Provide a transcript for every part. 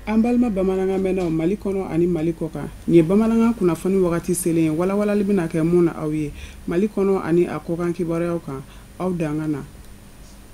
An balima bamanankan mɛnnaw Mali kɔnɔ ani Mali kɔ kan nin ye bamanankan kunnafoni wagati selen ye walawalali bɛna kɛ mun na aw ye Mali kɔnɔ ani a kɔkan kibaruyaw kan aw dangan na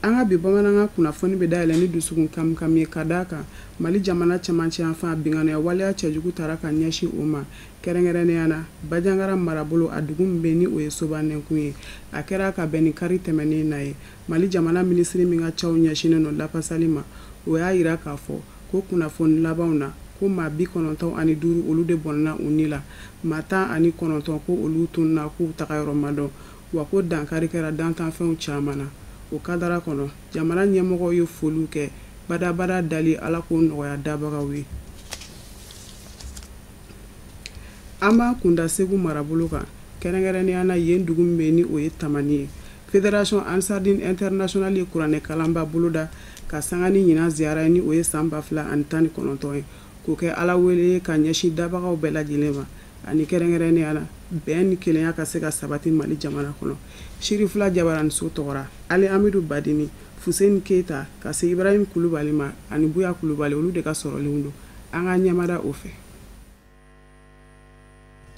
an ka bi bamanankan kunnafoni bɛ dayɛlɛ ni dusukun kamikami ye ka d'a kan Mali jamana cɛmancɛ yanfan binganiya waleya cɛjugu taara ka ɲɛsin o ma kɛrɛnkɛrɛnnenya la Bajangara marabolo a dugu min bɛ ni o ye Sobanɛnkun ye a kɛra ka bɛn ni kari tɛmɛnen na ye Mali jamana minisiri min ka caw ɲɛsinnen don lafasali ma o y'a yira k'a fɔ ko kunnafoni labanw na ko maa 95 olu de bɔnna u ni la maa 19 ko olu tunna k'u tagayɔrɔ ma dɔn wa ko dankari kɛra dantanfɛnw caman na o kadara kɔnɔ jamana ɲɛmɔgɔw ye foliw kɛ badabada dali ala ko nɔgɔya dabagaw ye an b'an kunda Segu marabolo kan kɛrɛnkɛrɛnnenya la yen dugu min bɛ ni o ye Tamani ye Fédération Ansardine Internationale ye kuranɛ kalanba boloda ka sangani ɲinan ziyara ni o ye san 2019 ye k'o kɛ ala wele ka ɲɛsin dabagaw bɛɛ lajɛlen ma ani kɛrɛnkɛrɛnnenya la bɛn ni kelenya ka se ka sabati Mali jamana kɔnɔ Shirifula Jabaraniso tɔgɔra Ali Amidu Badini Fuseni Keita ka se Ibrahim Kulubali ma ani Buya Kulubali olu de ka sɔrɔlenw don an ka ɲɛmada o fɛ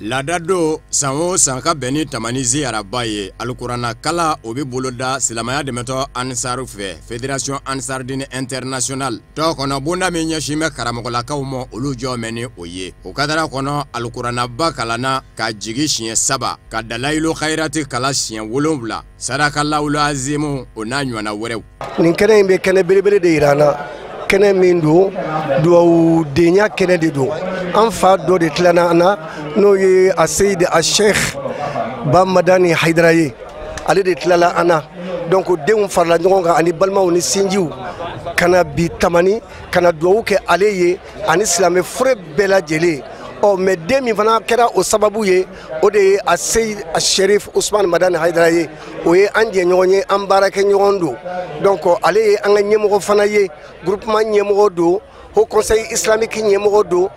Laada do san o san ka bɛn ni Tamani ziyaraba ye alikuranna kala o bɛ boloda silamɛya dɛmɛtɔ Ansaru fɛ Fédération Ansardine Internationale tɔ kɔnɔ bonda min ɲɛsin bɛ karamɔgɔlakaw ma olu jɔ mɛn ni o ye o kadara kɔnɔ alukurannaba kalanna ka jigi siɲɛ 3 ka Dalayilu Khayrati kala siɲɛ 7 Sadakalawul Azimu o n'a ɲɔgɔnna wɛrɛw nin kɛnɛ in bɛ kɛnɛ belebele de yira an na kɛnɛ min don duwawu denya kɛnɛ de don an fa dɔ de tilana an na n'o ye a Seyid a Sheikh Ba Madani Haidara ye ale de tilala an na donc denw farala ɲɔgɔn kan ani balimaw ni sinjiw kana bi Tamani kana duwawu kɛ ale ye ani silamɛ fure bɛɛ lajɛlen mais den min fana kɛra o sababu ye o de ye a Seyid a Sherif Usman Madani Haidara ye o ye an jɛɲɔgɔn ye an baarakɛ ɲɔgɔn don donc ale ye an ka ɲɛmɔgɔ fana ye groupement ɲɛmɔgɔ don Haut Conseil islamique ɲɛmɔgɔ don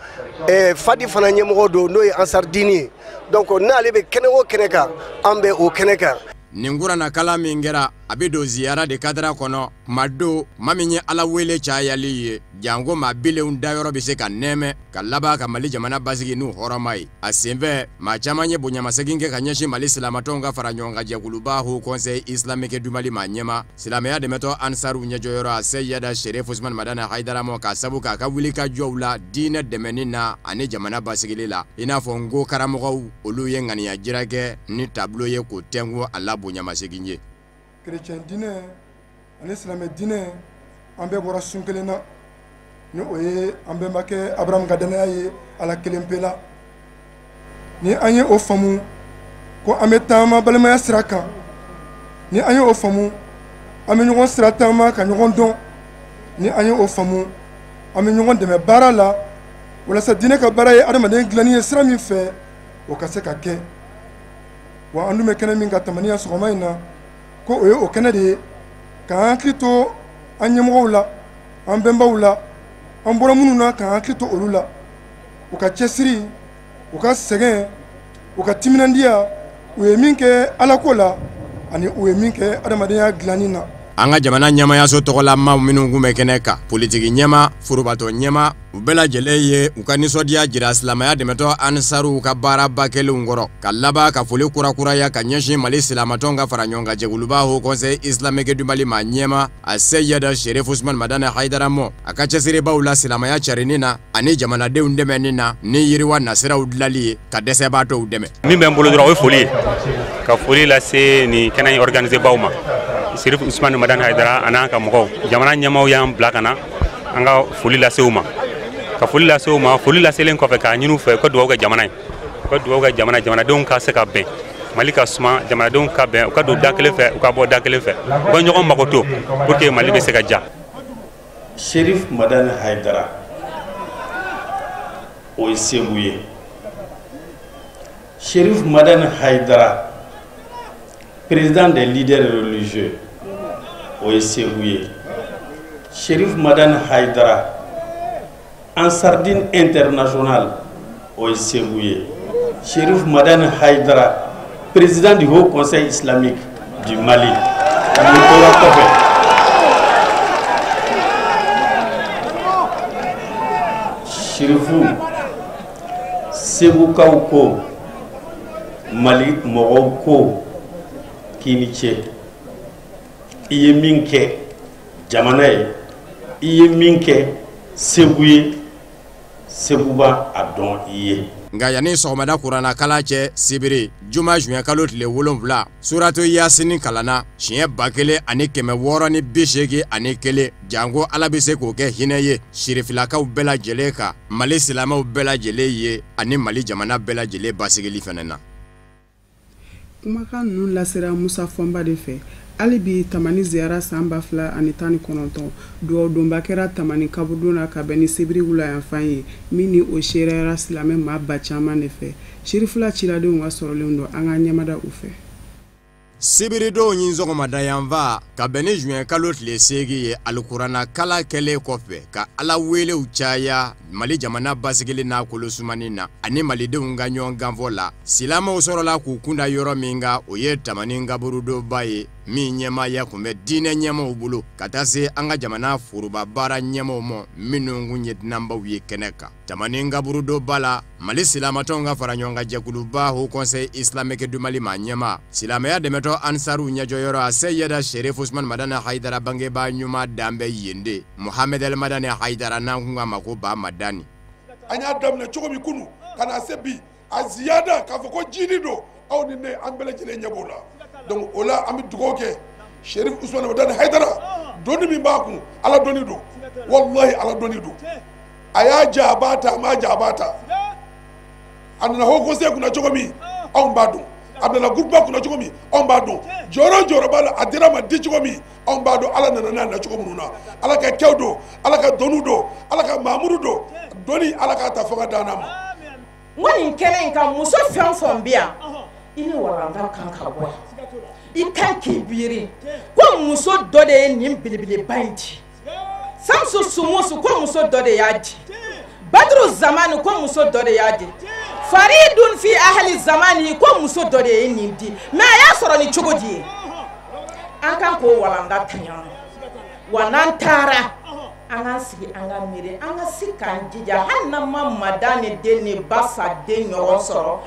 Fadi fana ɲɛmɔgɔ don n'o ye Ansardini ye donc n'ale bɛ kɛnɛ o kɛnɛ kan an bɛ o kɛnɛ kan nin kuranna kala min kɛra a bɛ don ziyara de kadara kɔnɔ ma don ma min ye ala wele cayali ye jango maa bilenw dayɔrɔ bɛ se ka nɛmɛ ka laban ka Mali jamana basigi n'u hɔrɔma ye a senfɛ maa caman ye bonyamasegin kɛ ka ɲɛsin Mali silamatɔnw ka fara ɲɔgɔn kan jɛkuluba Haut Conseil islamique du Mali ma ɲɛma silamɛya dɛmɛtɔ Ansaru ɲɛjɔyɔrɔ a Seyid Sherif Usman Madani Haidara ma ka sabu k'a ka wuli ka jɔw la diinɛ dɛmɛni na ani jamana basigili la i n'a fɔ ngo karamɔgɔw olu ye ŋaniya jira kɛ ni tableau ye k'o tɛnku a la bonyamasegin ye chrétien dinɛ ani silamɛ dinɛ an bɛɛ bɔra sun kelen na ni o ye an bɛnbakɛ Abraham ka danaya ye ala kelen pe la ni an ye o faamu ko an bɛ taama balimaya sira kan ni an ye o faamu an bɛ ɲɔgɔn sira taama ka ɲɔgɔn dɔn ni an ye o faamu an bɛ ɲɔgɔn dɛmɛ baara la walasa dinɛ ka baara ye adamaden dilanni ye sira min fɛ o ka se ka kɛ wa an dun bɛ kɛnɛ min ka Tamaniya sɔgɔma in na ko o ye o kɛnɛ de ye k'an hakili to an ɲɛmɔgɔw la an bɛnbaw la an bɔra minnu na k'an hakili to olu la u ka cɛsiri u ka sɛgɛn u ka timinandiya u ye min kɛ alako la ani u ye min kɛ adamadenya dilanni na an ka jamana ɲɛmayaso tɔgɔlama minnu kun bɛ kɛnɛ kan politiki ɲɛma forobatɔ ɲɛma u bɛɛ lajɛlen ye u ka nisɔndiya jira silamɛya dɛmɛtɔ Ansaru ka baaraba kɛlenw kɔrɔ ka laban ka foli kurakuraya ka ɲɛsin Mali silamatɔnw ka fara ɲɔgɔn kan jɛkuluba Haut Conseil islamique du Mali ma ɲɛma a Seyid Sherif Usman Madani Haidara mɔ a ka cɛsiribaw la silamɛya carinni na ani jamanadenw dɛmɛni na ni yiriwa nasiraw dilali ye ka dɛsɛbaatɔw dɛmɛ min bɛ n bolo dɔrɔn o ye foli ye ka foli lase nin kɛnɛ in organiser baw ma Sherif Usman Madani Haidara an'an ka mɔgɔw jamana ɲɛmaaw y'an bila ka na an ka foli lase u ma ka foli lase u ma foli laselen kɔfɛ k'a ɲini u fɛ ka duwawu kɛ jamana ye ka duwawu kɛ jamanadenw ka se ka bɛn Mali ka suma jamanadenw ka bɛn u ka don da kelen fɛ u ka bɔ da kelen fɛ u ka ɲɔgɔn mago to pour que Mali bɛ se ka ja Sherif Madani Haidara o ye Segu ye Sherif Madani Haidara président des leaders religieux o ye Segu ye Sherif Madani Haidara Ansardine Internationale o ye Segu ye Chérif Madani Haïdara, président du Haut Conseil islamique du Mali. Chérifou, Seboukaw ko, Mali mɔgɔw ko k'i ni ce, i ye min kɛ jamana ye, i ye min kɛ Segu ye, Segu b'a dɔn i ye. Nga yani sɔgɔmada kuranna kala cɛ sibiri juma juin kalo tile 7 suratu yasini kalana siɲɛ 1681 jango ala bɛ se k'o kɛ hinɛ ye sirifilakaw bɛɛ lajɛlen kan Mali silamɛw bɛɛ lajɛlen ye ani Mali jamana bɛɛ lajɛlen basigili fɛnɛ na. Kumakan ninnu lasera Musa Fɔnba de fɛ. Ali bi Tamani ziyara san 2019 duwawu donba kɛra Tamani kabudon ka bɛn ni sibiri wula yanfan ye min ni o seereyara silamɛ maa ba caman de fɛ. Sirifula ciladenw ka sɔrɔlen don an ka ɲɛmada u fɛ. Sibiridenw ɲin sɔgɔmada yanfa ka bɛn ni juin kalo tile 8 ye alikuranna kala kɛlen kɔfɛ ka ala welew caya Mali jamana basigili n'a kolosumani na ani malidenw ka ɲɔgɔn ganfɔ la silamɛw sɔrɔla k'u kunda yɔrɔ min ka o ye Tamani gaburudoba ye min ɲɛmaya kun bɛ diinɛ ɲɛmaw bolo ka taa se an ka jamana foroba baara ɲɛmaw ma minnu kun ye dunanbaw ye kɛnɛ kan. Tamani gaburudoba la Mali silamatɔnw ka fara ɲɔgɔn kan jɛkuluba Haut Conseil islamique du Mali ma ɲɛma silamɛya dɛmɛtɔ Ansaru ɲɛjɔyɔrɔ a Seyida Sherif Usman Madani Haïdara bangebaa ɲuman dan bɛ yen de Mohamed El Madani Haïdara n'an kun k'a ma ko Ba Madani. An y'a daminɛ cogo min kunu ka na se bi a ziyada k'a fɔ ko jini don aw ni ne an bɛɛ lajɛlen ɲɛ b'o la donc o la an bɛ dugawu kɛ Sherif Usman Madani Haïdara dɔnni min b'a kun ala dɔnni don wallahi ala dɔnni don a y'a ja a b'a ta a m'a ja a b'a ta a nana Haut Conseil kunna cogo min anw b'a dɔn a nana groupe kunna cogo min anw b'a dɔn jɔyɔrɔ jɔyɔrɔ b'a la a dira ma di cogo min anw b'a dɔn ala nana n'a na cogo minnu na ala ka kɛw don ala ka dɔnniw don ala ka mamudu don dɔnni ala k'a ta fo ka d'an ma. N ko nin kɛnɛ in kan muso fɛn o fɛn bɛ yan i ni walanda kan ka bɔ i kan k'i biiri ko muso dɔ de ye nin belebeleba in di Samsu Sumusu ko muso dɔ de y'a di Badru Zamani ko muso dɔ de y'a di Faridun fi ahli zamani ko muso dɔ de ye nin di mais a y'a sɔrɔ ni cogo di ye an kan k'o walanda taɲa wa n'an taara an ka sigi an ka miiri an ka se k'an jija hali n'an ma Madani den ni Basa den ɲɔgɔn sɔrɔ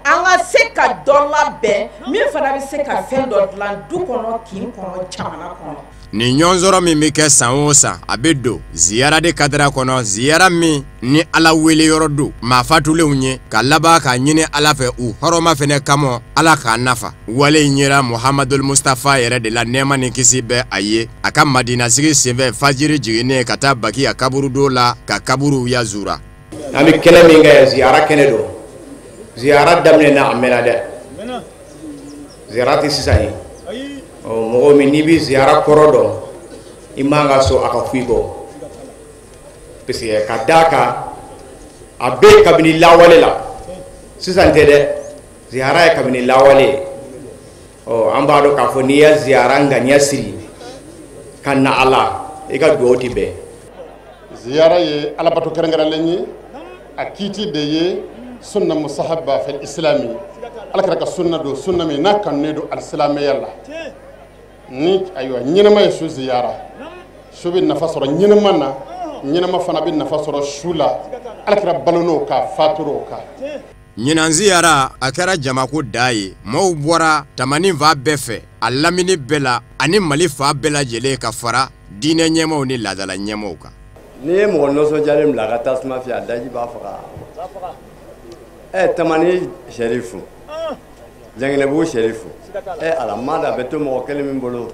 an ka se ka dɔ labɛn min fana bɛ se ka fɛn dɔ dilan du kɔnɔ kin kɔnɔ jamana kɔnɔ. Ni ɲɔgɔnsɔrɔ min bɛ kɛ san o san a bɛ don ziyara de kadira kɔnɔ ziyara min ni ala wele yɔrɔ don maa fatulenw ye ka laban k'a ɲini ala fɛ u hɔrɔma fɛnɛ kama ala k'a nafa wale in yera Muhammadul Mustafa yɛrɛ de la nɛɛma ni kisi bɛ a ye a ka Madina sigi senfɛ fajiri jiginnen ka taa Baki a kaburudo la ka kaburuw yazura. An bɛ kɛnɛ min kɛ ziyara kɛnɛ don ziyara daminɛna a mɛnna dɛ ziyara tɛ sisan ye. Mɔgɔ min n'i bɛ ziyara kɔrɔ dɔn i man ka so a ka f'i kɔ parce que ka d'a kan a bɛ kabini lawale la sisan tɛ dɛ ziyara ye kabini lawale ye an b'a dɔn k'a fɔ n'i ye ziyara ŋaniya siri ka na a la i ka dugawu tɛ bɛn. Ziyara ye alabato kɛrɛnkɛrɛnlen ye a kiiti de ye sunna musahaba fil islami ala kɛra ka sunna don sunna min n'a kanunen don alisilamɛya la. Ni ayiwa ɲɛnama ye su ziyara su bɛ nafa sɔrɔ ɲɛnama na ɲɛnama fana bɛ nafa sɔrɔ su la ala kɛra balon'o kan fatur'o kan. Ɲinan ziyara a kɛra jamako da ye maaw bɔra Tamani fa bɛɛ fɛ a lamini bɛɛ la ani Mali fa bɛɛ lajɛlen ka fara diinɛ ɲɛmaw ni laadala ɲɛmaw kan. N'i ye mɔgɔ nisɔndiyalen bila ka tasuma fiyɛ a daji b'a faga. Tamani Sherifu Janginɛbugu Sherifu ala maa da a bɛ to mɔgɔ kelen min bolo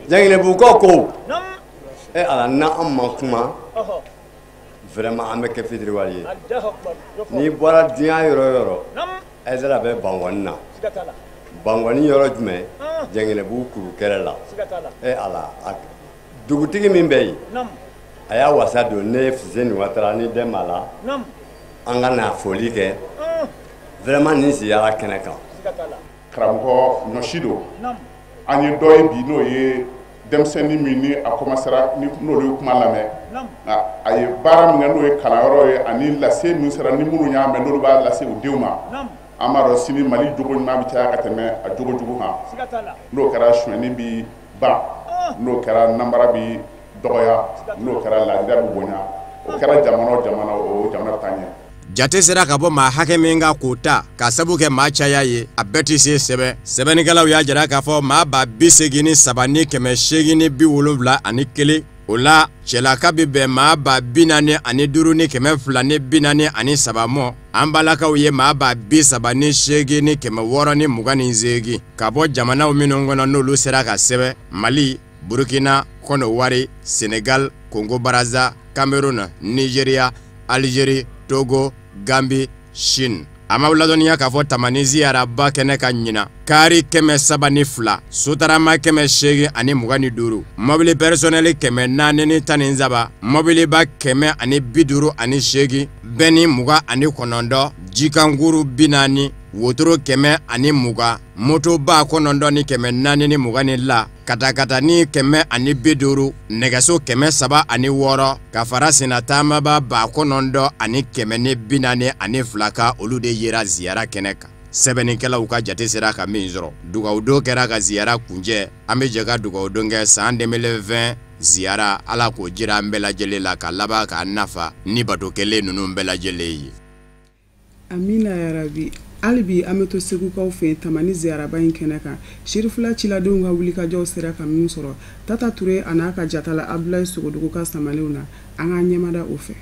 Janginɛbugukaw ko ala n'an ma kuma vraiment an bɛ kɛ fitiriwale ye n'i bɔra diɲɛ yɔrɔ o yɔrɔ Aidara bɛ Bangɔni na Bangɔni yɔrɔ jumɛn Janginɛbugu kurukɛrɛ la ala dugutigi min bɛ yen a y'a wasa don ne Fuseni Watara ni Dɛnba la an ka na foli kɛ vraiment nin ziyara kɛnɛ kan. Karamɔgɔ Nɔsido an ye dɔ ye bi n'o ye denmisɛnnin min ni a commencera ni n'olu ye kuma lamɛn a ye baara min kɛ n'o ye kalanyɔrɔ ye ani lase min sera ni minnu y'a mɛn n'olu b'a lase u denw ma an b'a dɔn sini Mali jogo ɲuman bɛ caya ka tɛmɛ a jogo jugu kan n'o kɛra sonyɛni bi ban n'o kɛra nanbara bi dɔgɔya n'o kɛra laadiya bi bonya o kɛra jamana o jamana o jamana taa ɲɛ. Jate sera ka bɔ maa hakɛ min ka k'o ta ka sabu kɛ maa caya ye a bɛɛ tɛ se sɛbɛ sɛbɛnnikɛlaw y'a jira k'a fɔ maa ba 83 ni 871 ani 1 o la cɛlaka bɛ bɛn maa ba 45 ni 200 ni 43 mɔ an balakaw ye maa ba 38 ni 8 ni 600 ni 28 ka bɔ jamanaw minnu kɔnɔ n'olu sera ka sɛbɛ Mali, Burkina, Konowari, Senegal, Congo Brazza, Cameroun, Nigeria, Algérie, Togo, Gambie, Chine. Ama ladɔniya k'a fɔ tamani ziyaraba kɛnɛ ka ɲina kari 132 sotarama 185 ani 25 mobili personnel 417 mobiliba 158 bɛɛ ni 29 jikanguru 40 wotoro 120 motoba 9 ni 420 katakata ni 150 nɛgɛso 306 ka fara sinatamaba 9 ani 142 ka olu de yera ziyara kɛnɛ kan sɛbɛnnikɛlaw ka jate sera ka min sɔrɔ dugawudo kɛra ka ziyara kuncɛ an bɛ jɛ ka dugawudon kɛ san 2020 ziyara ala k'o jira an bɛɛ lajɛlen la ka laban k'a nafa ni bato kɛlen ninnu bɛɛ lajɛlen ye. Amina yarabi. Alibi ameto segukaw fe tamani ziyaraba in kɛnɛ kan Shirifula ciladenw ka wulikajɔw sera ka min sɔrɔ Tata Ture an'a ka jatala Abdulaye Sogodogo ka samalenw na an ka ɲɛmada o fɛ.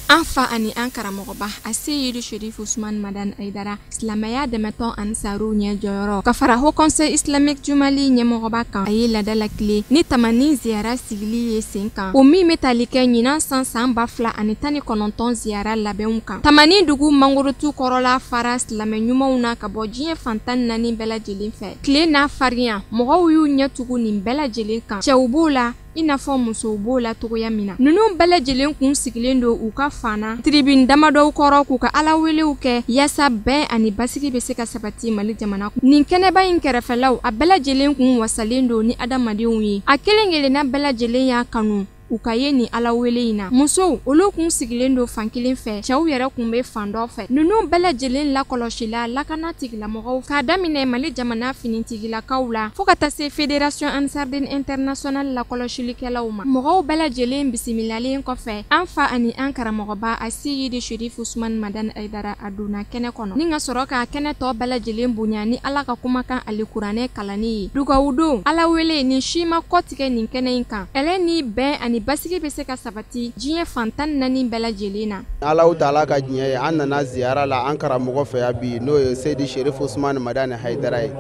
An fa ani an karamɔgɔba a se yiri Sherif Usman Madan Aidara silamɛya dɛmɛtɔn Ansaru ɲɛ jɔyɔrɔ ka fara Haut Conseil Islamique Jumali ɲɛmɔgɔba kan a ye ladala tile ni tamani ziyara sigili ye sen kan o min bɛ tali kɛ ɲinan san 2019 ziyara labɛnw kan tamani dugu mangorotu kɔrɔla fara silamɛ ɲumanw na ka bɔ diɲɛ fantan 4 bɛɛ lajɛlen fɛ tile n'a farinya mɔgɔw y'u ɲɛ tugu nin bɛɛ lajɛlen kan cɛw b'o la i n'a fɔ musow b'o la togoya min na ninnu bɛɛ lajɛlen kun sigilen don u ka fana tribune damadɔw kɔrɔ k'u ka alawelew kɛ yaasa bɛn ani basigi bɛ se ka sabati Mali jamana kun nin kɛnɛba in kɛrɛfɛlaw a bɛɛ lajɛlen kun wasalen don ni adamadenw ye a kelen-kelenna bɛɛ lajɛlen y'a kanu u ka ye ni alawele in na musow olu kun sigilen don fan kelen fɛ cɛw yɛrɛ kun bɛ fan dɔ fɛ ninnu bɛɛ lajɛlen lakɔlɔsila lakana tigilamɔgɔw k'a daminɛ Mali jamana finitigilakaw la fo ka taa se Fédération Ansardine Internationale lakɔlɔsilikɛlaw ma mɔgɔw bɛɛ lajɛlen bisimilalen kɔfɛ an fa ani an karamɔgɔba a se yidi Sherif Usman Madan Aidara a donna kɛnɛ kɔnɔ ni ka sɔrɔ ka kɛnɛ tɔ bɛɛ lajɛlen bonya ni Ala ka kumakan alikuranɛ kalanni ye dugawudon alawele ni si ma kɔtigɛ nin kɛnɛ in kan ɛlɛ ni bɛn ani basigi bɛ se ka sabati diɲɛ fantan 4 bɛɛ lajɛlen na Allahu taala ka diɲɛ ye an nana ziyara la an karamɔgɔ fɛ yan bi n'o ye Seydi Sherif Usman Madan Haidara ye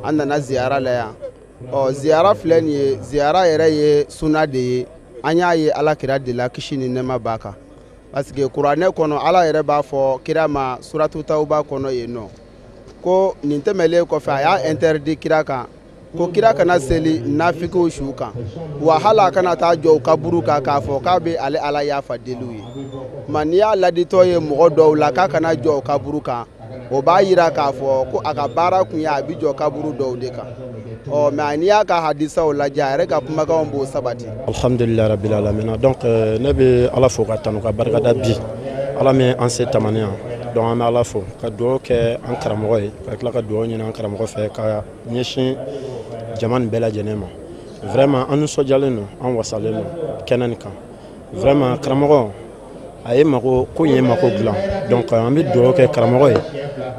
an nana ziyara la yan ziyara filɛ nin ye ziyara yɛrɛ ye suna de ye an y'a ye alakira de la kisi ni nɛɛma b'a kan parce que kuranɛ kɔnɔ Ala yɛrɛ b'a fɔ kira ma suratu Tawba kɔnɔ yen nɔ ko nin tɛmɛlen kɔfɛ a y'a interdit kira kan ko kira kana seli nafikiw su kan wa hala kana taa jɔ kaburu kan k'a fɔ k'a bɛ ale Ala yafa deliw ye ma n'i y'a laditɔ ye mɔgɔ dɔw la k'a kana jɔ kaburu kan o b'a yira k'a fɔ ko a ka baara kun ye a bɛ jɔ kaburu dɔw de kan mais n'i y'a ka hadisaw lajɛ a yɛrɛ ka kumakanw b'o sabati. Alhamdulilayi rabbil alamin donc ne bɛ Ala fo ka tanu ka barikada bi Ala min an se tamani yan donc an bɛ Ala fo ka dugawu kɛ an karamɔgɔ ye ka tila ka dugawu ɲini an karamɔgɔ fɛ ka ɲɛsin jama nin bɛɛ lajɛlen ma vraiment an nisɔndiyalen don an wasalen don kɛnɛ nin kan vraiment karamɔgɔ a ye mako ko in ye mako dilan donc an bɛ dugawu kɛ karamɔgɔ ye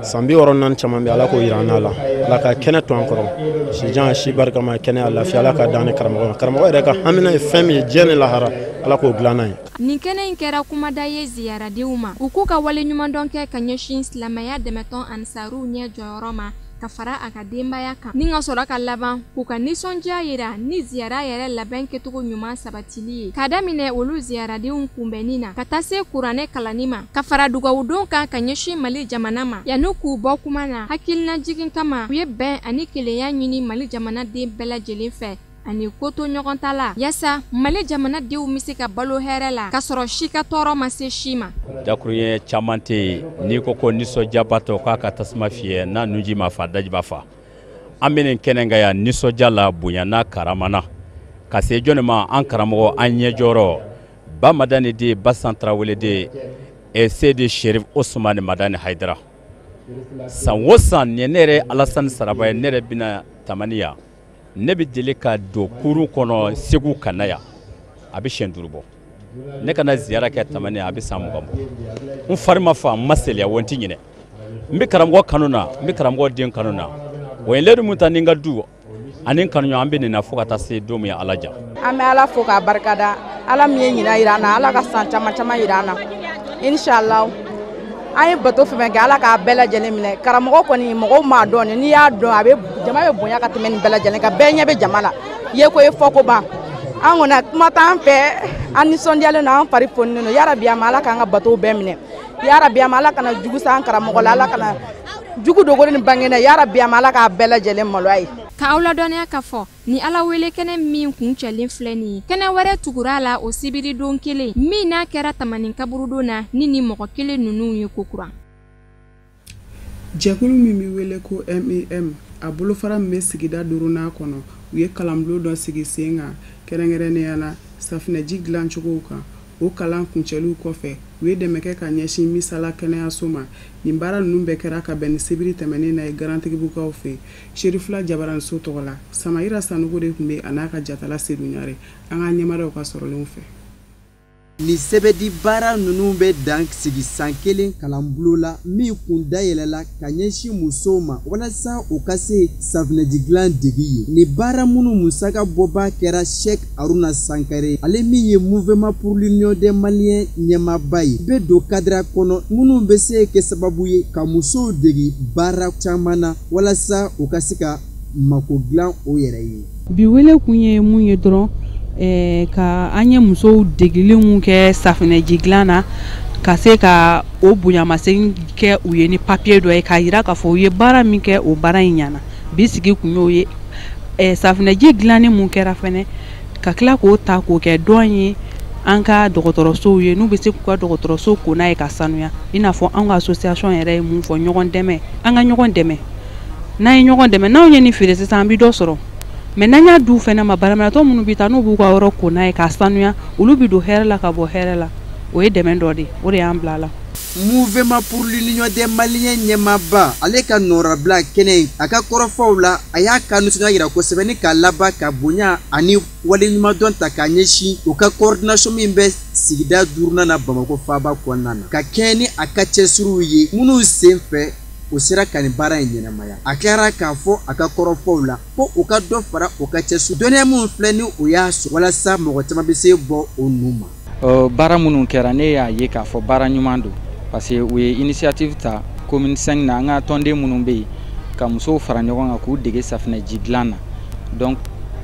san 64 caman bɛ Ala k'o yira an na la Ala ka kɛnɛ to an kɔrɔ sijan si barikama kɛnɛya lafiya Ala ka dan ni karamɔgɔ karamɔgɔ yɛrɛ ka hamina ye fɛn min ye diɲɛ ni lahara Ala k'o dilan n'a ye. Nin kɛnɛ in kɛra kumada ye ziyaradenw ma u k'u ka wale ɲuman dɔn kɛ ka ɲɛsin silamɛya dɛmɛtɔn Ansaru ɲɛ jɔyɔrɔ ma ka fara a ka denbaya kan ni ka sɔrɔ ka laban k'u ka nisɔndiya yira ni ziyara yɛrɛ labɛn kɛcogo ɲuman sabatili ye ka daminɛ olu ziyaradenw kunbɛnni na ka taa se kuranɛ kalanni ma ka fara dugawudon kan ka ɲɛsin Mali jamana ma yanni k'u bɔ kuma na hakilina jigin kama u ye bɛn ani kelenya ɲini Mali jamanaden bɛɛ lajɛlen fɛ ani koto ɲɔgɔn ta la yaasa Mali jamanadenw bɛ se ka balo hɛrɛ la ka sɔrɔ si ka tɔɔrɔ ma se si ma. Dakuruɲɛ caman tɛ yen n'i ko ko nisɔndiyabatɔ k'a ka tasuma fiyɛ n'a nuji ma fa daji b'a fa an bɛ nin kɛnɛ kan yan nisɔndiya la bonya n'a karama na ka se jɔnni ma an karamɔgɔ an ɲɛjɔrɔ Ba Madani de Basan Tarawele de Seydi Sherif Ousmane Madani Haidara san o san ni ne yɛrɛ Alasani Saraba ye ne yɛrɛ bɛna Tamaniya ne bɛ deli ka don kurun kɔnɔ Segu kana yan a bɛ siɲɛ 5 bɔ ne kana ziyara kɛ Tamaniya a bɛ san 20 bɔ n fari ma fa n ma seliya wa n tɛ ɲinɛ n bɛ karamɔgɔ kanu na n bɛ karamɔgɔ den kanu na wa n lɛri mun ta ni n ka du ani kanuɲɔgɔn an bɛ nin na fo ka taa se don min ye Ala jan an bɛ Ala fo k'a barikada Ala min ye ɲina jira an na Ala ka san caman caman jira an na inshallah an ye bato fɛn kɛ Ala k'a bɛɛ lajɛlen minɛ karamɔgɔ kɔni mɔgɔw m'a dɔn n'i y'a dɔn a bɛ jama bɛ bonya ka tɛmɛ nin bɛɛ lajɛlen kan bɛɛ ɲɛ bɛ jama la ye ko ye fɔ ko ban an kɔni kuma t'an fɛ an nisɔndiyalen don an fari foninen don yarabi ama Ala k'an ka batow bɛɛ minɛ yarabi ama Ala kana jugu sa an karamɔgɔ la Ala kana jugu dogori ni bangena yarabi ama Ala k'a bɛɛ lajɛlen malo a ye ka aw ladɔnniya ka fɔ ni Ala wele kɛnɛ min kun cɛlen filɛ nin ye kɛnɛ wɛrɛ tugura la o sibiri don kelen min n'a kɛra Tamani kaburudon na ni mɔgɔ kelen ninnu ye kokura jɛkulu min bɛ wele ko MEM a bolofara min bɛ sigida 5nan kɔnɔ u ye kalanbulon dɔ sigi sen kan kɛrɛnkɛrɛnnenya la safinɛji dilancogow kan o kalan kuncɛliw kɔfɛ u ye dɛmɛ kɛ ka ɲɛsin misala kɛnɛyaso ma nin baara ninnu bɛɛ kɛra ka bɛn ni sibiri tɛmɛnen na ye garantigibukaw fɛ Sherifula Jabaranso tɔgɔ la Samayira Sanogo de tun bɛ a n'a ka jatala Sedu Ɲare an ka ɲɛmaadaw ka sɔrɔlenw fɛ ni sɛbɛdi baara ninnu bɛ dan sigi san kelen kalanbulon la min kun dayɛlɛla ka ɲɛsin musow ma walasa u ka se safinɛji dilan degi ye ni baara minnu musaka bɔba kɛra Sheikh Haruna Sankare ale min ye Mouvement pour l'Union des Maliens ɲɛmaaba ye bɛ don kadira kɔnɔ minnu bɛ se kɛ sababu ye ka musow degi baara caman na walasa u ka se ka mako dilan o yɛrɛ ye bi wele kun ye mun ye dɔrɔn ka an ye musow degilenw kɛ safinɛji dilan na ka se ka o bonyamasegin kɛ u ye ni papier dɔ ye k'a yira k'a fɔ u ye baara min kɛ o baara in ɲana bi sigi kun y'o ye safinɛji dilanni mun kɛra fɛnɛ ka tila k'o ta k'o kɛ dɔn ye an ka dɔgɔtɔrɔsow ye n'u bɛ se k'u ka dɔgɔtɔrɔso ko n'a ye ka sanuya i n'a fɔ an ka association yɛrɛ ye mun fɔ ɲɔgɔn dɛmɛ an ka ɲɔgɔn dɛmɛ n'an ye ɲɔgɔn dɛmɛ n'anw ye nin feere sisan an bɛ dɔ sɔrɔ mais n'an y'a du fɛnɛ ma baraminatɔ minnu bɛ taa n'u b'u ka yɔrɔ ko n'a ye ka sanuya olu bɛ don hɛrɛ la ka bɔ hɛrɛ la o ye dɛmɛ dɔ de o de y'an bila la Mouvement pour l'Union des Maliens ɲɛmaaba ale ka nɔrabila kɛnɛ a ka kɔrɔfɔw la a y'a ka nisɔndiya yira kosɛbɛ ni ka laban ka bonya ani waleɲumandɔn ta k'a ɲɛsin u ka coordination min bɛ sigida 5nan na Bamakɔ faaba kɔnɔna na ka kɛɲɛ ni a ka cɛsiriw ye minnu sen fɛ o sera ka nin baara in ɲɛnamaya a kɛra k'a fɔ a ka kɔrɔfɔw la ko u ka dɔ fara u ka cɛsiri dɔnniya minnu filɛ ni o y'a sɔrɔ walasa mɔgɔ caman bɛ se bɔ o nu ma baara minnu kɛra ne y'a ye k'a fɔ baara ɲuman don parce que u ye initiative ta commune 5 na an ka tɔnden minnu bɛ yen ka musow fara ɲɔgɔn kan k'u dege safinɛji dilan na donc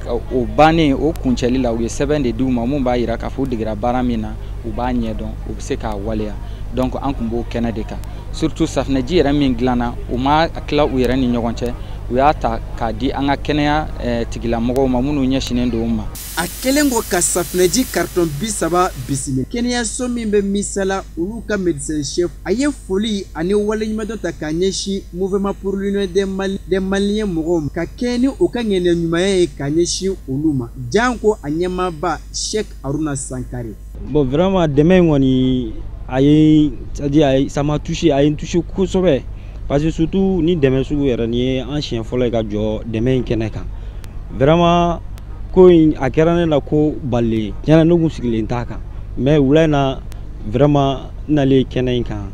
o bannen o kuncɛli la u ye sɛbɛn de d'u ma mun b'a jira k'a fɔ u degera baara min na u b'a ɲɛdɔn u bɛ se k'a waleya donc an kun b'o kɛnɛ de kan surtout safinɛji yɛrɛ min dilanna u ma tila u yɛrɛ ni ɲɔgɔn cɛ u y'a ta k'a di an ka kɛnɛya tigilamɔgɔw ma minnu ɲɛsinnen don ma a kɛlen ko ka safinɛji carton 30 bisimila kɛnɛyaso min bɛ misala olu ka médecin chef a ye foli ani waleɲumandɔn ta k'a ɲɛsin Mouvement pour l'Union des Maliens mɔgɔw ma ka kɛɲɛ ni o ka ŋɛniya ɲumanya ye k'a ɲɛsin olu ma janko a ɲɛmaaba Sheikh Haruna Sankare bon vraiment dɛmɛ in kɔni a ye c'est-à-dire ça m'a touché a ye n touché kosɛbɛ parce que surtout ni dɛmɛ sugu yɛrɛ ni ye an siɲɛ fɔlɔ ye ka jɔ dɛmɛ in kɛnɛ kan vraiment ko in a kɛra ne la ko balilen ye tiɲɛna ne kun sigilen t'a kan mais wula in na vraiment n nalen kɛnɛ in kan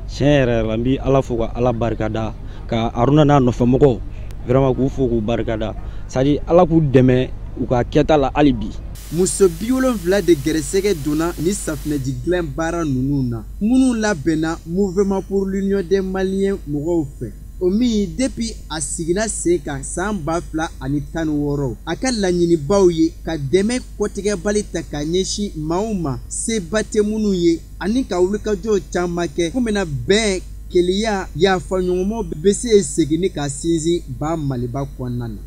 tiɲɛ yɛrɛ la n bɛ Ala fo ka Ala barikada ka Haruna n'a nɔfɛmɔgɔw vraiment k'u fo k'u barikada c'est à dire Ala k'u dɛmɛ u ka kɛta la hali bi muso 70 de gɛrɛsɛgɛ donna ni safinɛji dilan baara ninnu na minnu labɛnna Mouvement pour l'Union des Maliens mɔgɔw fɛ o min depuis a sigina sen kan san 2016 a ka laɲinibaw ye ka dɛmɛ kɔtigɛbali ta ka ɲɛsin maaw ma seba tɛ minnu ye ani ka wulikajɔw caman kɛ ko bɛna bɛn keleya yafaɲɔgɔnmaw bɛ se segin ka sinsin ba Maliba kɔnɔna na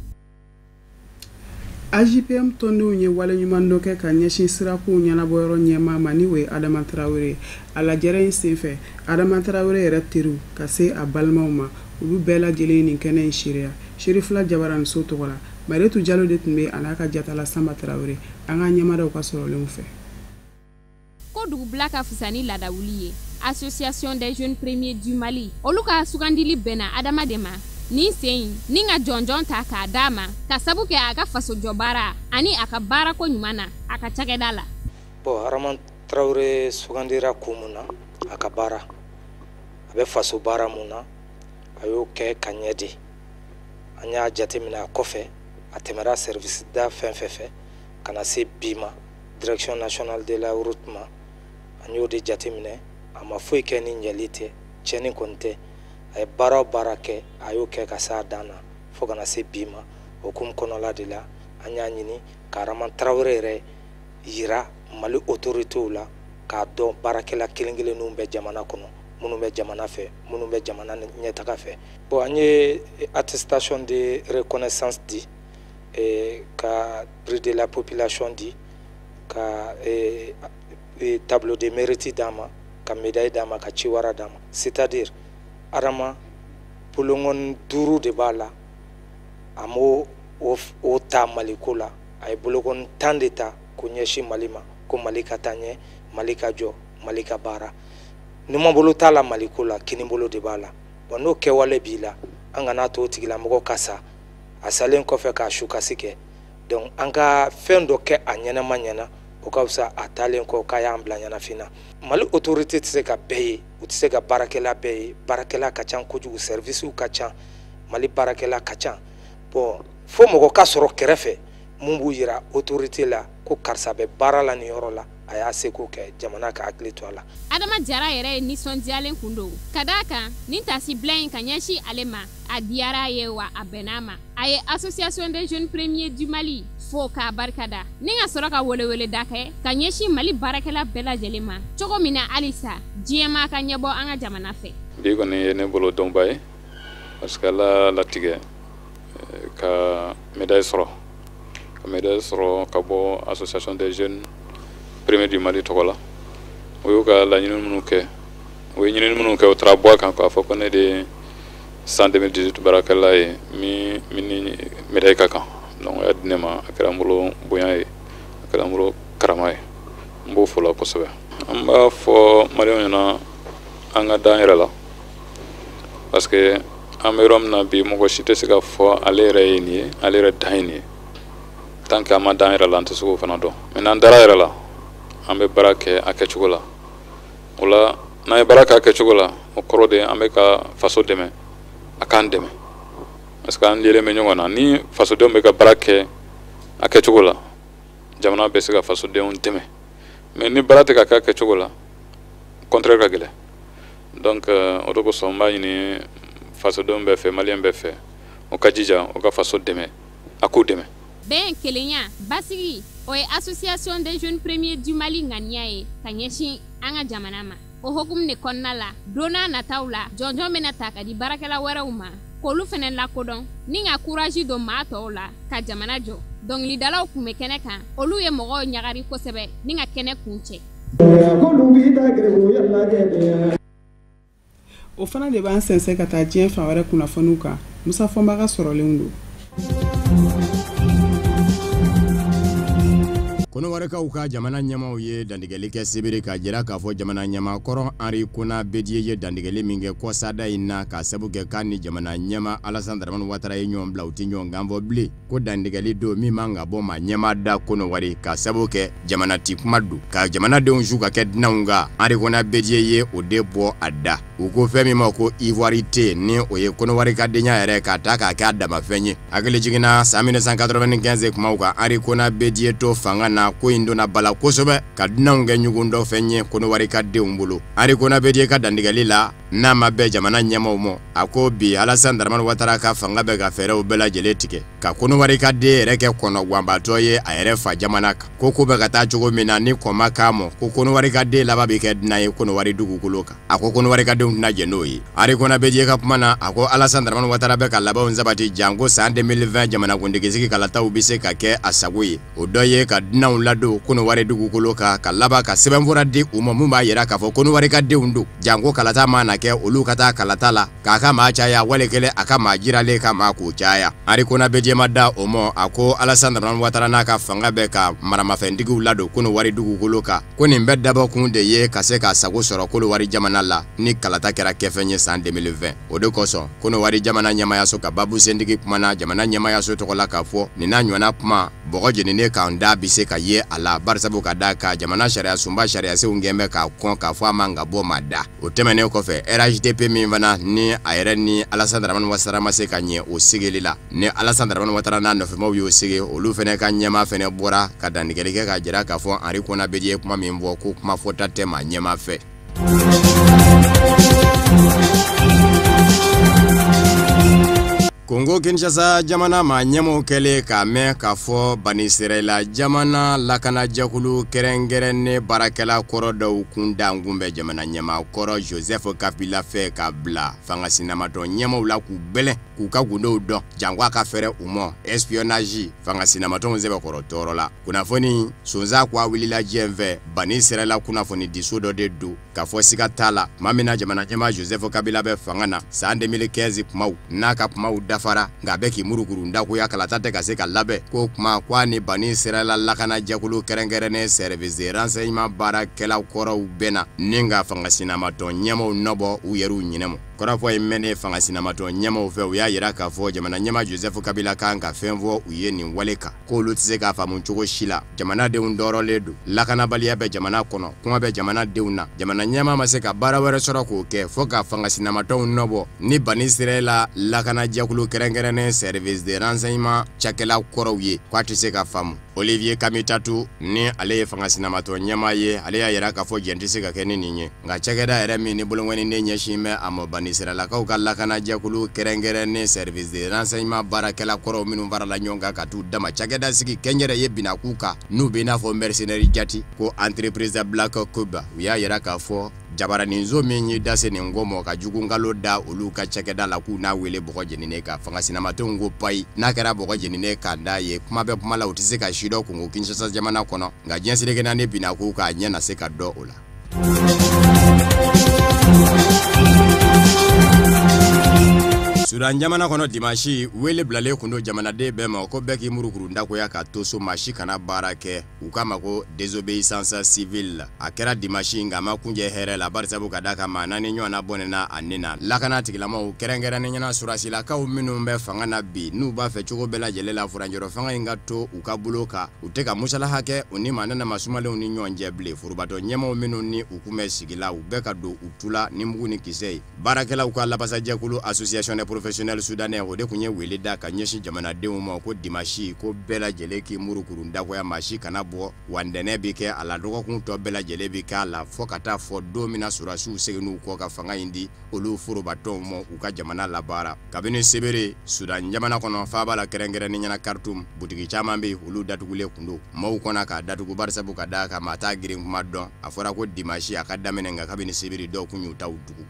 AJPM tɔndenw ye waleɲumandɔ kɛ ka ɲɛsin sirakow ɲɛnabɔyɔrɔ ɲɛmaa ma ni o ye Adama Tarawele a lajɛrɛ in senfɛ Adama Tarawele yɛrɛ teriw ka se a balimaw ma olu bɛɛ lajɛlen nin kɛnɛ in seereya Sherifula Jabara ni so tɔgɔ la Mariétou Diallo de tun bɛ a n'a ka jatala Samba Traoré an ka ɲɛmadaw ka sɔrɔlenw fɛ. Ko dugubila ka fisa ni ladawuli ye. Association des jeunes premiers du Mali olu ka sugandili bɛnna adamaden ma ni sen ni ka jɔnjɔn ta k'a d'a ma ka sabu kɛ a ka fasojɔ baara ani a ka baarako ɲuman na a ka cakɛda la. Bon Araman Traoré sugandira ko mun na a ka baara a bɛ faso baara mun na a y'o kɛ ka ɲɛ di an y'a jateminɛ a kɔfɛ a tɛmɛra service da fɛn fɛ ka na se bi ma direction nationale de la route ma an y'o de jateminɛ a ma foyi kɛ ni ɲɛli tɛ tiɲɛni kɔni tɛ a ye baara o baara kɛ a y'o kɛ ka s'a dan na fo ka na se bi ma hukumu kɔnɔla de la an y'a ɲini ka Araman Traoré yɛrɛ yira Mali autoritéw la k'a dɔn baarakɛla kelen-kelenninw bɛ jamana kɔnɔ minnu bɛ jamana fɛ minnu bɛ jamana ɲɛtaga fɛ. Bon an ye attestation de reconnaissance di ka prix de la population di ka tableau de mérite d'a ma ka médaille d'a ma ka ciwara d'a ma c'est-à-dire Arama bolongon 5 de b'a la a m'o ta Maliko la a ye bolongon 10 de ta ko ɲɛsin Mali ma ko Mali ka taa ɲɛ Mali ka jɔ Mali ka baara numan bolo t'a la Maliko la kini bolo de b'a la bon n'o kɛwale b'i la an kana to o tigilamɔgɔ ka sa a salen kɔfɛ k'a sukasi kɛ donc an ka fɛn dɔ kɛ a ɲɛnama ɲɛna o ka fisa a taalen kɔ k'a y'an bila ɲɛnafin na Mali autorité tɛ se ka bɛɛ ye u tɛ se ka baarakɛla bɛɛ ye baarakɛla ka ca kojugu services ka ca Mali baarakɛla ka ca bon fo mɔgɔ ka sɔrɔ kɛrɛfɛ mun b'u yira autorité la ko karisa bɛ baara la nin yɔrɔ la a y'a seko kɛ jamana ka hakili to a la. Adama Jara yɛrɛ ye nisɔndiyalen kun don ka d'a kan nin tasi bila in ka ɲɛsin ale ma a diyara a ye wa a bɛn'a ma a ye association des jeunes premiers du Mali fo k'a barikada ni ka sɔrɔ ka welewele da kɛ ka ɲɛsin Mali baarakɛla bɛɛ lajɛlen ma cogo min na halisa diɲɛma ka ɲɛbɔ an ka jamana fɛ. Bi kɔni ye ne bolo dɔnba ye parce que Ala latigɛ ka médaille sɔrɔ ka bɔ association des jeunes premier du Mali tɔgɔ la o y'u ka laɲini minnu kɛ o ye ɲinini minnu kɛ o taara bɔ a kan k'a fɔ ko ne de san 2018 baarakɛla ye min ni médaille ka kan donc o y'a di ne ma a kɛra n bolo bonya ye a kɛra n bolo karama ye n b'o fɔ la kosɛbɛ an b'a fɔ maliyɛnw ɲɛna an ka da an yɛrɛ la parce que an bɛ yɔrɔ min na bi mɔgɔ si tɛ se ka fɔ ale yɛrɛ ye nin ye ale yɛrɛ dan ye nin ye tant que an ma da an yɛrɛ la an tɛ se k'o fana dɔn mais n'an dara yɛrɛ la an bɛ baara kɛ a kɛcogo la o la n'an ye baara kɛ a kɛcogo la o kɔrɔ de an bɛ ka faso dɛmɛ a k'an dɛmɛ parce que an yelen bɛ ɲɔgɔn na ni fasodenw bɛ ka baara kɛ a kɛcogo la jamana bɛ se ka fasodenw dɛmɛ mais ni baara tɛ ka kɛ a kɛcogo la contraire ka gɛlɛn donc o de kosɔn n b'a ɲini fasodenw bɛɛ fɛ maliyɛn bɛɛ fɛ o ka jija o ka faso dɛmɛ a k'u dɛmɛ. Ben kelenya basigi o ye association des jeunes premiers du Mali ŋaniya ye ka ɲɛsin an ka jamana ma o hokumu de kɔnɔna la donna nataw la jɔnjɔn bɛna ta ka di baarakɛla wɛrɛw ma k'olu fɛnɛ lakodɔn ni ka courage don maa tɔw la ka jamana jɔ dɔnkilidalaw kun bɛ kɛnɛ kan olu ye mɔgɔw ɲagari kosɛbɛ ni ka kɛnɛ kun cɛ. O fana de b'an sɛnsɛn ka taa diɲɛ fan wɛrɛ kunnafoniw kan Musa Fɔnbaga sɔrɔlenw don. Konowarekaw ka jamana ɲɛmaw ye dandigɛli kɛ sibiri ka jira k'a fɔ jamana ɲɛmakɔrɔ Henri Kona Bédié ye dandigɛli min kɛ kɔsada in na k'a sabu kɛ k'a ni jamana ɲɛma Alassane Dramane Ouattara ye ɲɔgɔn bila u tɛ ɲɔgɔn kan fɔ bilen ko dandigɛli don min man ka bɔ maa ɲɛma da Konowari k'a sabu kɛ jamana ti kuma don ka jamanadenw su ka kɛ dunanw kan Henri Kona Bédié ye o de bɔ a da u ko fɛn min ma ko ivoirité ni o ye Konowari ka denya yɛrɛ k'a ta k'a kɛ a damafɛn ye hakili jiginna san 1995 kumaw kan Henri Kona Bédié to fanga na ko in donna bala kosɛbɛ ka dunanw kɛ ɲugun dɔ fɛn ye Konowari ka denw bolo Henri Kona Bédié ka dandigɛli la n'a ma bɛɛ jamana ɲɛmaw ma a ko bi Alassane Dramane Ouattara ka fanga bɛ ka fɛɛrɛw bɛɛ lajɛlen tigɛ ka Konowari ka den yɛrɛ kɛ kɔnɔguwanbatɔ ye a yɛrɛ fa jamana kan ko bɛ ka taa cogo min na ni kɔ ma k'a ma ko Konowari ka den laban bɛ kɛ dunan ye Konowari dugukolo kan a ko Konowari ka denw tɛna jɛ n'o ye Henri Kona Bédié ka kuma na a ko Alassane Dramane Ouattara bɛ ka labanw sabati janko san 2020 jamanakuntigisigi kalataw bɛ se ka kɛ a sago ye o dɔ ye ka dunanw ladon Konowari dugukolo kan ka laban ka sɛbɛnfura di u ma mun b'a yira k'a fɔ Konowari ka denw don janko kalata ma na kɛ kɛ olu ka taa kalata la k'a ka maa caya wale kelen a ka maa jiralen ka maa k'o caya. Ari Kona bɛ jɛma da o mɔ a ko Alassane Dramane Ouattara n'a ka fanga bɛ ka maramafɛntigiw ladon Koni wari dugukolo kan ko nin bɛɛ dabɔ kun de ye ka se ka sago sɔrɔ Koni wari jamana la ni kalata kɛra kɛfɛn ye san 2020. O de kosɔn Koni wari jamana ɲɛmayaso ka babu sentigi kumana jamana ɲɛmayaso tɔgɔ la k'a fɔ nin n'a ɲɔgɔnna kuma bɔgɔ jeninen kan da bi se ka ye a la barisabu ka da ka jamana sariya sunba sariya senw gɛn bɛ k'a kɔn k'a fɔ a man ka bɔ ma da. O tɛmɛnen kɔfɛ RHDP min fana ni a yɛrɛ ni Alassane Dramane Ouattara ma se ka ɲɛ o sigili la ni Alassane Dramane Ouattara n'a nɔfɛmaw y'o sigi olu fɛnɛ ka ɲɛma fɛnɛ bɔra ka dantigɛli kɛ ka jira k'a fɔ Ari Kona bɛ ye kuma min fɔ ko kuma fɔta tɛ maa ɲɛma fɛ. Kongo Kinshasa jamana ma ɲɛmɔw kɛlen k'a mɛn k'a fɔ Bani Israila jamana lakana jɛkulu kɛrɛnkɛrɛnnen baarakɛla kɔrɔ dɔw kun dankun bɛ jamana ɲɛma kɔrɔ Joseph Kabila fɛ ka bila fangasinamatɔ ɲɛmɔw la k'u bɛlɛn k'u ka gundow dɔn jango a ka fɛrɛ u mɔ espionnage fangasinamatɔw sɛbɛkɔrɔ tɔɔrɔ la. Kunnafoni sonsa ko a wulila diɲɛ fɛ Bani Israila kunnafoni diso dɔ de don k'a fɔ siga t'a la tuma min na jamana ɲɛma Joseph Kabila bɛ fanga na san 2015 kumaw n'a ka kumaw dafara nka bɛ k'i murukuru ndakoya kalata tɛ ka se ka labɛn ko kuma ko a ni Bani Israila lakana jɛkulu kɛrɛnkɛrɛnnen service de renseignement baarakɛlaw kɔrɔw bɛna ni ka fangasinamatɔ ɲɛmaw nɔbɔ u yɛrɛw ɲinɛmɔ. Kɔrɔfɔ ye mɛnɛ fangasinamatɔ ɲɛmaw fɛ u y'a yira k'a fɔ jamana ɲɛma Joseph Kabila kan ka fɛn fɔ u ye nin wale kan k'olu tɛ se k'a faamu cogo si la. Jamanadenw dɔrɔlen don lakanabaliya bɛ jamana kɔnɔ kuma bɛ jamanadenw na jamana ɲɛma ma se ka baara wɛrɛ sɔrɔ k'o kɛ fɔ ka fangasinamatɔw nɔbɔ ni Bani Israila lakana jɛkulu kɛrɛnkɛrɛnnen service de renseignement cakɛlaw kɔrɔw ye k'a tɛ se ka faamu. Olivier Kamitatu ni ale ye fangasinamatɔ ɲɛma ye ale y'a yira k'a fɔ jɛn tɛ se ka kɛ ni nin ye nka cakɛda yɛrɛ min ni bolongɔninen ɲɛsin bɛ a mɔ Bani Israilakaw ka lakana jɛkulu kɛrɛnkɛrɛnnen service de renseignement baarakɛla kɔrɔw minnu farala ɲɔgɔn kan ka t'u dama cakɛda sigi kɛnyɛrɛ ye binakuu kan n'u bɛ i n'a fɔ mercenaire jati ko entreprise Black Cuba u y'a yira k'a fɔ jabaraninzo min ye dase nin ko mɔ ka jugungalo da olu ka cakɛda la k'u n'a wele bɔgɔ jeninen kan fangasinamatɔw ko payi n'a kɛra bɔgɔ jeninen kan da ye kuma bɛ kuma la u tɛ se ka si dɔ Kongo Kinshasa jamana kɔnɔ nka diɲɛ seleke naani binakuu k'a ɲɛ na se ka dɔ o la. Sudan jamana kono dimanche wele blale kundo jamana de bema ko beki murukuru ndakoya ka toso mashi kana barake ukama ko désobéissance civile a kɛra dimanche ngama kunje here la barsabu kadaka manani nyona bonena anina lakana tigilama o kerengera ne nyana surasi la ka minnu bɛ fanga na bi n'u b'a fɛ cogo bɛɛ lajɛlen la furanjɔrɔ fanga in ka to u ka bolo ka u tɛ ka musala hakɛ u ni manana masumalenw ni ɲɔgɔn cɛ bilen furubato ɲɛmaw minnu ni u kun bɛ sigila u bɛɛ ka don u tula ni mugu ni kisɛ ye baarakɛlaw ka labasajɛkulu association des professionnels soudanais o de kun ye wele da ka ɲɛsin jamanadenw ma ko dimanche ko bɛɛ lajɛlen k'i murukuru ndakoya maasi kana bɔ wa ntɛnɛ bi kɛ a la dɔgɔkun tɔ bɛɛ lajɛlen bi k'a la fɔ ka taa fɔ don min na surasiw seginnu kɔ ka fanga in di olu furubatɔw ma u ka jamana labaara kabini sebere Sudan jamana kɔnɔ faaba la kɛrɛnkɛrɛnnen ɲɛna Khartoum butigi caman bɛ olu datugulen kun don maaw kɔnɔ k'a datugu barisabu ka da ka maa t'a girin kuma dɔn a fɔra ko dimanche a ka daminɛ nka kabini sebere dɔw kun y'u taw dugu.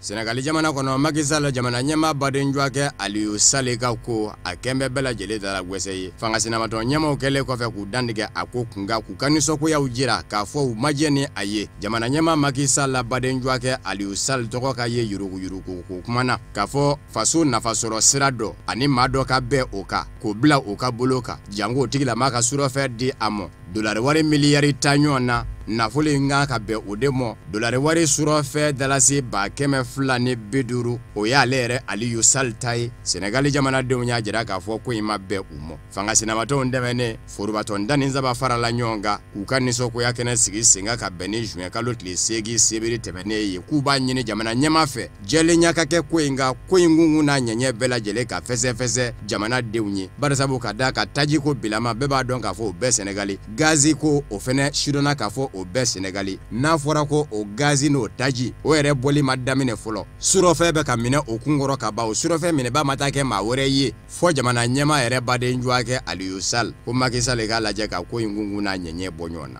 Senegal jamana kono Macky Sall jamana ɲɛma baden jɔkɛ Aliyu Sale ka ko a kɛnbɛ bɛɛ lajɛlen dara gwɛsɛ ye fangasinamatɔ ɲɛmaw kɛlen kɔfɛ k'u dantigɛ a ko kunga k'u ka nisɔngoyaw jira k'a fɔ u majɛ ni a ye jamana ɲɛma Macky Sall baden jɔkɛ Aliyu Sale tɔgɔ ka ye yuruguyurugu ko kumana k'a fɔ faso nafasɔrɔ sira dɔ ani maa dɔ ka bɛn o kan k'o bila o ka bolo kan jango tigilama ka surɔfɛ di a mɔ dolari wari miliyari 10 ɲɔgɔn na nafolo in kan ka bɛn o de mɔ dolari wari surɔfɛ dalasi 250 o y'ale yɛrɛ Aliyu Sale ta ye Senegal jamanadenw y'a jira k'a fɔ ko in ma bɛn u mɔ fangasinamatɔw dɛmɛnen forobatɔ ndani saba farala ɲɔgɔn kan k'u ka nisɔngoya kɛnɛ sigi sen kan ka bɛn ni juin kalo tile 8 sebiri tɛmɛnen ye k'u b'a ɲini jamana ɲɛma fɛ jɛlenya ka kɛ ko in kan ko in gungun n'a ɲɛɲɛ bɛɛ lajɛlen ka fɛsɛfɛsɛ jamanadenw ye barisabu ka da ka taji ko bilama bɛɛ b'a dɔn k'a fɔ o bɛɛ Senegali gazi ko o fɛnɛ sidɔnna k'a fɔ o bɛɛ Senegali n'a fɔra ko o gazi n'o taji o yɛrɛ bɔli ma daminɛ fɔlɔ surɔfɛ bɛ ka minɛ o kunkɔrɔ ka ban o surɔfɛ minɛba ma taa kɛ maa wɛrɛ ye fɔ jamana ɲɛma yɛrɛ baden jɔkɛ Aliyu Sale ko Macky Sall k'a lajɛ ka ko in gungun n'a ɲɛɲɛ bɔ ɲɔgɔn na.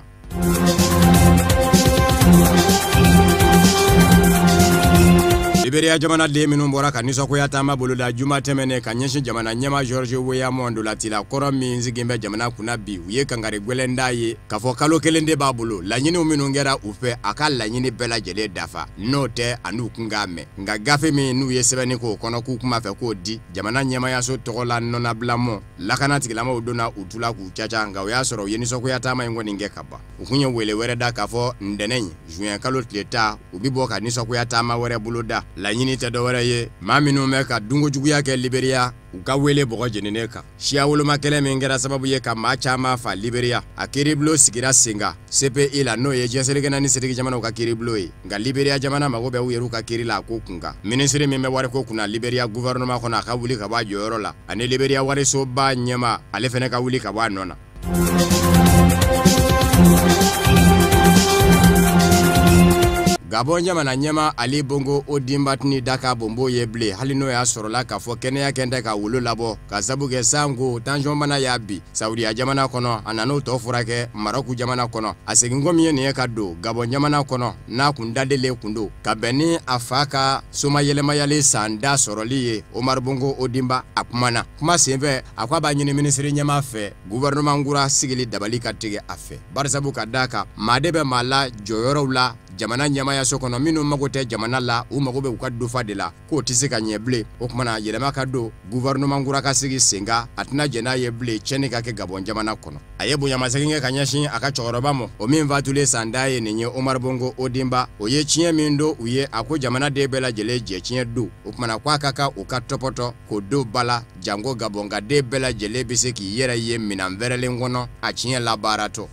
Liberia jamana de minnu bɔra ka nisɔngoya taama boloda juma tɛmɛnen ka ɲɛsin jamana ɲɛma George Weah Ndolatila kɔrɔ min sigin bɛ jamana kunna bi u ye kangari gwɛlɛn da ye k'a fɔ kalo kelen de b'a bolo laɲiniw minnu kɛra u fɛ a ka laɲini bɛɛ lajɛlen dafa n'o tɛ a n'u kun k'a mɛn nka gafe min n'u ye sɛbɛnni k'o kɔnɔ k'u kuma fɛ k'o di jamana ɲɛmayaso tɔgɔ la nɔnabilamɔ lakana tigilamaw donna u tula k'u caca nka o y'a sɔrɔ u ye nisɔngoya taama in kɔni kɛ ka ban u kun ye wele wɛrɛ da k'a fɔ ntɛnɛn juin kalo tile ta u bi bɔ ka nisɔngoya taama wɛrɛ boloda laɲini tɛ dɔwɛrɛ ye maa minnu bɛ ka dunkojuguya kɛ Liberia u ka wele bɔgɔ jeninen kan siya woloma kɛlɛ min kɛra sababu ye ka maa caman fa Liberia a kiiribulon sigira sen kan CPI la n'o ye diɲɛselikɛna ni setigi jamanaw ka kiiribulon ye nka Liberia jamana mago bɛ u yɛrɛw ka kiiri la a ko kun kan minisiri min bɛ wariko kunna Liberia gouvernement kɔnɔ a ka wuli ka bɔ a jɔyɔrɔ la ani Liberia warisoba ɲɛma ale fɛnɛ ka wuli ka bɔ a nɔ na. Gabon jamana ɲɛma Ali Bongo Ondimba tini daka bombo ye bilen hali n'o y'a sɔrɔla k'a fɔ kɛnɛya kɛn tɛ ka wolo labɔ ka sabu kɛ sanko tension bana y'a bi Saudiya jamana kɔnɔ a nan'o tɔ furakɛ Maroc jamana kɔnɔ a seginko min ye nin ye ka don Gabon jamana kɔnɔ n'a kun dadelen kun don ka bɛn ni a fa ka somayɛlɛmayali san da sɔrɔli ye Omar Bongo Ondimba a kumana kuma senfɛ a ko a b'a ɲini minisiri ɲɛma fɛ gouvernement kura sigili dabali ka tigɛ a fɛ barisabu ka d'a kan maa de bɛ maa la jɔyɔrɔw la jamana ɲɛmayaso kɔnɔ minnu mago tɛ jamana la u mago bɛ u ka dofa de la k'o tɛ se ka ɲɛ bilen o kumana yɛlɛma ka don gouvernement kura ka sigi sen kan a tɛna jɛn n'a ye bilen tiɲɛni ka kɛ Gabon jamana kɔnɔ a ye bonyamasegin kɛ ka ɲɛsin a ka cɛkɔrɔba ma o min fatulen san da ye nin ye Omar Bongo Ondimba o ye tiɲɛ min don u ye a ko jamana den bɛɛ lajɛlen jɛ tiɲɛ don o kumana k'a ka kan u ka tɔpɔtɔ k'o don ba la janko Gabon ka den bɛɛ lajɛlen bɛ se k'i yɛrɛ ye minɛn wɛrɛlen kɔnɔ a tiɲɛ labaaratɔ.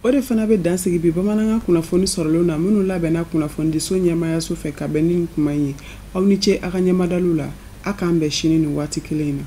O de fana bɛ dan sigi bi bamanankan kunnafoni sɔrɔlenw na minnu labɛnna kunnafonidiso ɲɛmayaso fɛ ka bɛn ni kuma in ye aw ni ce a ka ɲɛmadaliw la a k'an bɛn sini ni waati kelen in na.